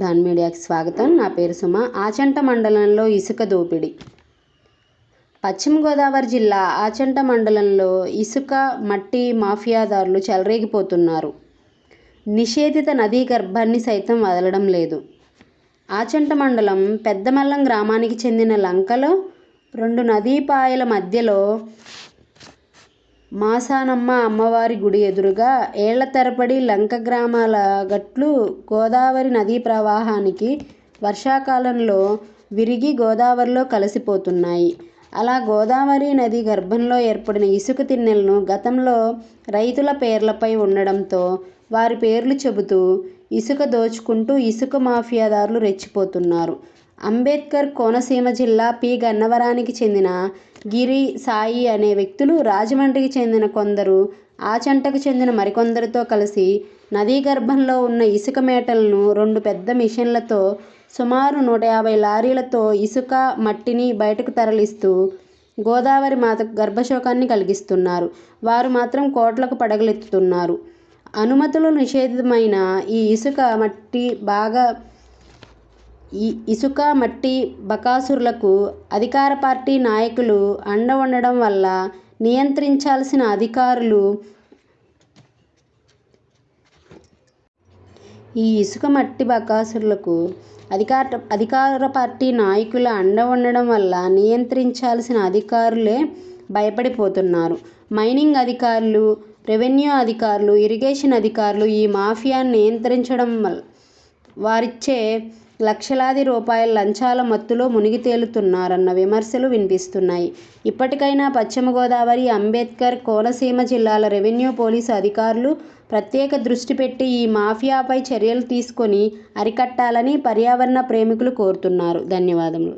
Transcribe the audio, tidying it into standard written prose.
ధాన్ మీడియాకి స్వాగతం. నా పేరు సుమ. ఆచంట మండలంలో ఇసుక దోపిడీ. పశ్చిమ గోదావరి జిల్లా ఆచంట మండలంలో ఇసుక మట్టి మాఫియాదారులు చెలరేగిపోతున్నారు. నిషేధిత నదీ గర్భాన్ని సైతం వదలడం లేదు. ఆచంట మండలం పెద్దమల్లం గ్రామానికి చెందిన లంకలో 2 నదీపాయల మధ్యలో మాసానమ్మ అమ్మవారి గుడి ఎదురుగా ఏళ్ల తరబడి లంక గ్రామాల గట్లు గోదావరి నదీ ప్రవాహానికి వర్షాకాలంలో విరిగి గోదావరిలో కలిసిపోతున్నాయి. అలా గోదావరి నది గర్భంలో ఏర్పడిన ఇసుక తిన్నెలను గతంలో రైతుల పేర్లపై ఉండడంతో వారి పేర్లు చెబుతూ ఇసుక దోచుకుంటూ ఇసుక మాఫియాదారులు రెచ్చిపోతున్నారు. అంబేద్కర్ కోనసీమ జిల్లా పి. గన్నవరానికి చెందిన గిరి, సాయి అనే వ్యక్తులు, రాజమండ్రికి చెందిన కొందరు, ఆచంటకు చెందిన మరికొందరితో కలిసి నదీ గర్భంలో ఉన్న ఇసుక మేటలను 2 పెద్ద మిషన్లతో సుమారు 150 లారీలతో ఇసుక, మట్టిని బయటకు తరలిస్తూ గోదావరి మాత గర్భశోకాన్ని కలిగిస్తున్నారు. వారు మాత్రం కోట్లకు పడగలెత్తుతున్నారు. అనుమతులు నిషేధమైన ఈ ఇసుక మట్టి బకాసురులకు అధికార పార్టీ నాయకులు అండ ఉండడం వల్ల నియంత్రించాల్సిన అధికారులు ఈ ఇసుక మట్టి బకాసురులకు అధికార పార్టీ నాయకుల అండ ఉండడం వల్ల నియంత్రించాల్సిన అధికారులే భయపడిపోతున్నారు. మైనింగ్ అధికారులు, రెవెన్యూ అధికారులు, ఇరిగేషన్ అధికారులు ఈ మాఫియాను నియంత్రించడం వారిచ్చే లక్షలాది రూపాయల లంచాల మత్తులో మునిగి తేలుతున్నారన్న విమర్శలు వినిపిస్తున్నాయి. ఇప్పటికైనా పశ్చిమ గోదావరి, అంబేద్కర్, కోనసీమ జిల్లాల రెవెన్యూ, పోలీసు అధికారులు ప్రత్యేక దృష్టి పెట్టి ఈ మాఫియాపై చర్యలు తీసుకొని అరికట్టాలని పర్యావరణ ప్రేమికులు కోరుతున్నారు. ధన్యవాదములు.